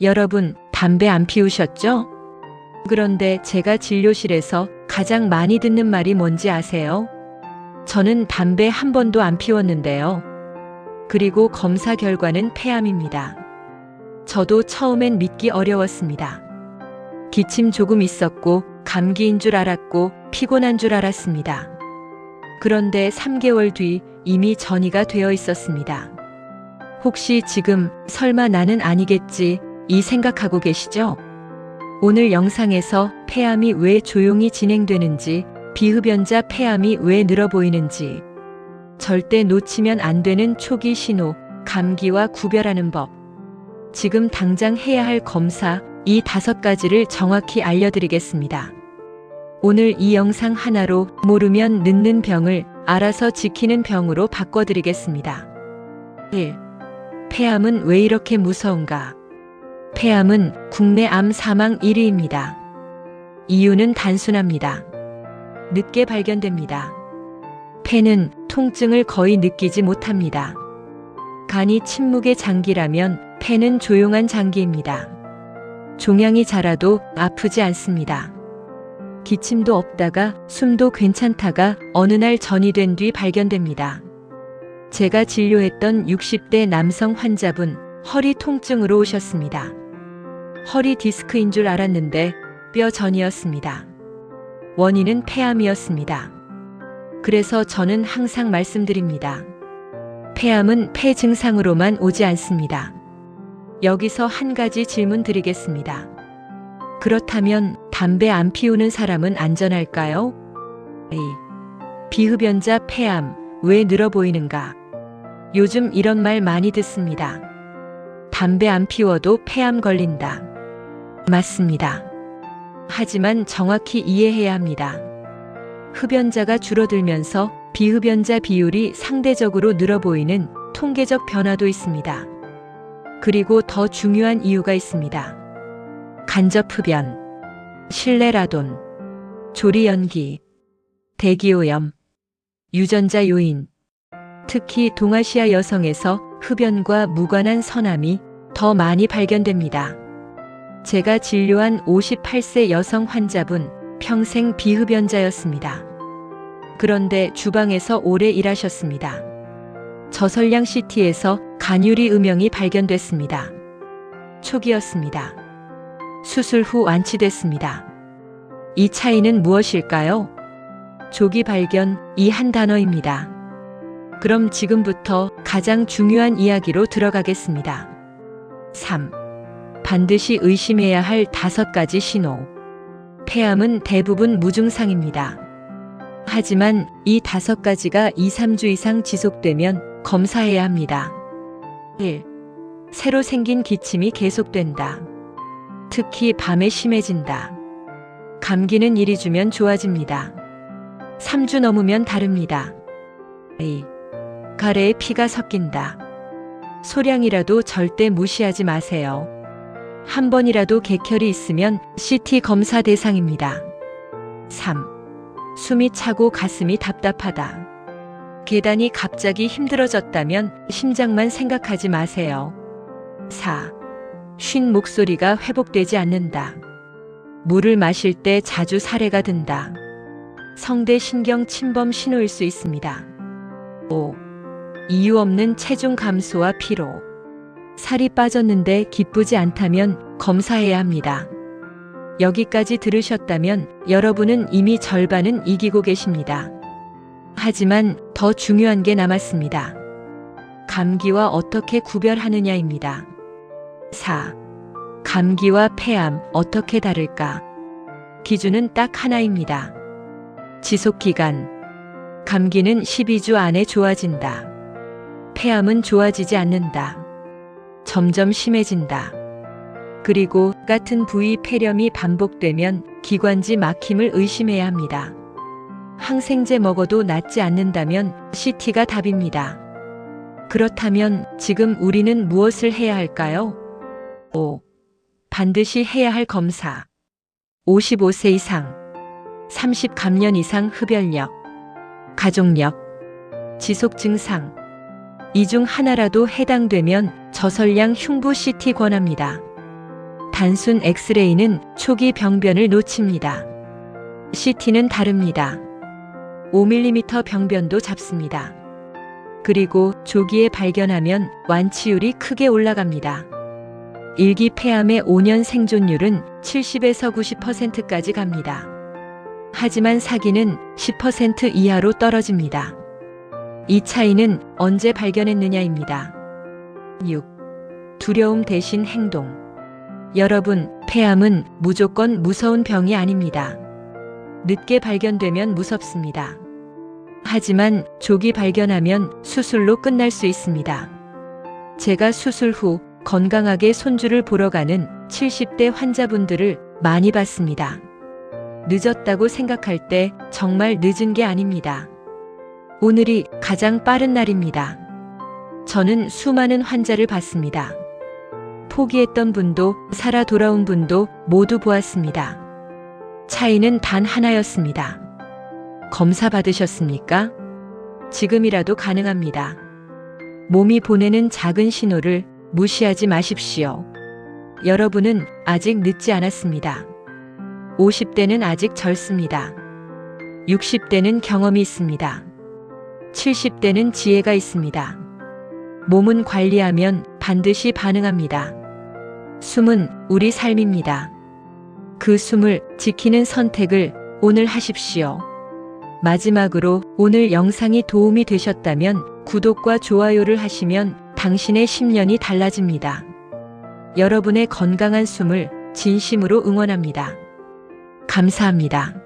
여러분, 담배 안 피우셨죠? 그런데 제가 진료실에서 가장 많이 듣는 말이 뭔지 아세요? 저는 담배 한 번도 안 피웠는데요. 그리고 검사 결과는 폐암입니다. 저도 처음엔 믿기 어려웠습니다. 기침 조금 있었고 감기인 줄 알았고 피곤한 줄 알았습니다. 그런데 3개월 뒤 이미 전이가 되어 있었습니다. 혹시 지금 설마 나는 아니겠지 이 생각하고 계시죠? 오늘 영상에서 폐암이 왜 조용히 진행되는지, 비흡연자 폐암이 왜 늘어 보이는지, 절대 놓치면 안 되는 초기 신호, 감기와 구별하는 법, 지금 당장 해야 할 검사, 이 5가지를 정확히 알려드리겠습니다. 오늘 이 영상 하나로 모르면 늙는 병을 알아서 지키는 병으로 바꿔드리겠습니다. 1. 폐암은 왜 이렇게 무서운가? 폐암은 국내 암 사망 1위입니다. 이유는 단순합니다. 늦게 발견됩니다. 폐는 통증을 거의 느끼지 못합니다. 간이 침묵의 장기라면 폐는 조용한 장기입니다. 종양이 자라도 아프지 않습니다. 기침도 없다가 숨도 괜찮다가 어느 날 전이 된 뒤 발견됩니다. 제가 진료했던 60대 남성 환자분, 허리 통증으로 오셨습니다. 허리 디스크인 줄 알았는데 뼈 전이었습니다. 원인은 폐암이었습니다. 그래서 저는 항상 말씀드립니다. 폐암은 폐 증상으로만 오지 않습니다. 여기서 한 가지 질문 드리겠습니다. 그렇다면 담배 안 피우는 사람은 안전할까요? A. 비흡연자 폐암 왜 늘어 보이는가? 요즘 이런 말 많이 듣습니다. 담배 안 피워도 폐암 걸린다. 맞습니다. 하지만 정확히 이해해야 합니다. 흡연자가 줄어들면서 비흡연자 비율이 상대적으로 늘어 보이는 통계적 변화도 있습니다. 그리고 더 중요한 이유가 있습니다. 간접 흡연, 실내 라돈, 조리 연기, 대기오염, 유전자 요인, 특히 동아시아 여성에서 흡연과 무관한 선암이 더 많이 발견됩니다. 제가 진료한 58세 여성 환자분, 평생 비흡연자였습니다. 그런데 주방에서 오래 일하셨습니다. 저설량 CT에서 간유리 음영이 발견됐습니다. 초기였습니다. 수술 후 완치됐습니다. 이 차이는 무엇일까요? 조기 발견, 이 한 단어입니다. 그럼 지금부터 가장 중요한 이야기로 들어가겠습니다. 3. 반드시 의심해야 할 5가지 신호. 폐암은 대부분 무증상입니다. 하지만 이 5가지가 2, 3주 이상 지속되면 검사해야 합니다. 1. 새로 생긴 기침이 계속된다. 특히 밤에 심해진다. 감기는 이리 주면 좋아집니다. 3주 넘으면 다릅니다. 2. 가래에 피가 섞인다. 소량이라도 절대 무시하지 마세요. 한 번이라도 객혈이 있으면 CT 검사 대상입니다. 3. 숨이 차고 가슴이 답답하다. 계단이 갑자기 힘들어졌다면 심장만 생각하지 마세요. 4. 쉰 목소리가 회복되지 않는다. 물을 마실 때 자주 사례가 든다. 성대 신경 침범 신호일 수 있습니다. 5. 이유 없는 체중 감소와 피로. 살이 빠졌는데 기쁘지 않다면 검사해야 합니다. 여기까지 들으셨다면 여러분은 이미 절반은 이기고 계십니다. 하지만 더 중요한 게 남았습니다. 감기와 어떻게 구별하느냐입니다. 4. 감기와 폐암 어떻게 다를까? 기준은 딱 하나입니다. 지속기간. 감기는 12주 안에 좋아진다. 폐암은 좋아지지 않는다. 점점 심해진다. 그리고 같은 부위 폐렴이 반복되면 기관지 막힘을 의심해야 합니다. 항생제 먹어도 낫지 않는다면 CT가 답입니다. 그렇다면 지금 우리는 무엇을 해야 할까요? 5. 반드시 해야 할 검사. 55세 이상, 30 감년 이상 흡연력, 가족력, 지속 증상. 이 중 하나라도 해당되면 저설량 흉부 CT 권합니다. 단순 엑스레이는 초기 병변을 놓칩니다. CT는 다릅니다. 5mm 병변도 잡습니다. 그리고 조기에 발견하면 완치율이 크게 올라갑니다. 일기 폐암의 5년 생존율은 70에서 90%까지 갑니다. 하지만 사기는 10% 이하로 떨어집니다. 이 차이는 언제 발견했느냐입니다. 6. 두려움 대신 행동. 여러분, 폐암은 무조건 무서운 병이 아닙니다. 늦게 발견되면 무섭습니다. 하지만 조기 발견하면 수술로 끝날 수 있습니다. 제가 수술 후 건강하게 손주를 보러 가는 70대 환자분들을 많이 봤습니다. 늦었다고 생각할 때 정말 늦은 게 아닙니다. 오늘이 가장 빠른 날입니다. 저는 수많은 환자를 봤습니다. 포기했던 분도 살아 돌아온 분도 모두 보았습니다. 차이는 단 하나였습니다. 검사 받으셨습니까? 지금이라도 가능합니다. 몸이 보내는 작은 신호를 무시하지 마십시오. 여러분은 아직 늦지 않았습니다. 50대는 아직 젊습니다. 60대는 경험이 있습니다. 70대는 지혜가 있습니다. 몸은 관리하면 반드시 반응합니다. 숨은 우리 삶입니다. 그 숨을 지키는 선택을 오늘 하십시오. 마지막으로 오늘 영상이 도움이 되셨다면 구독과 좋아요를 하시면 당신의 10년이 달라집니다. 여러분의 건강한 숨을 진심으로 응원합니다. 감사합니다.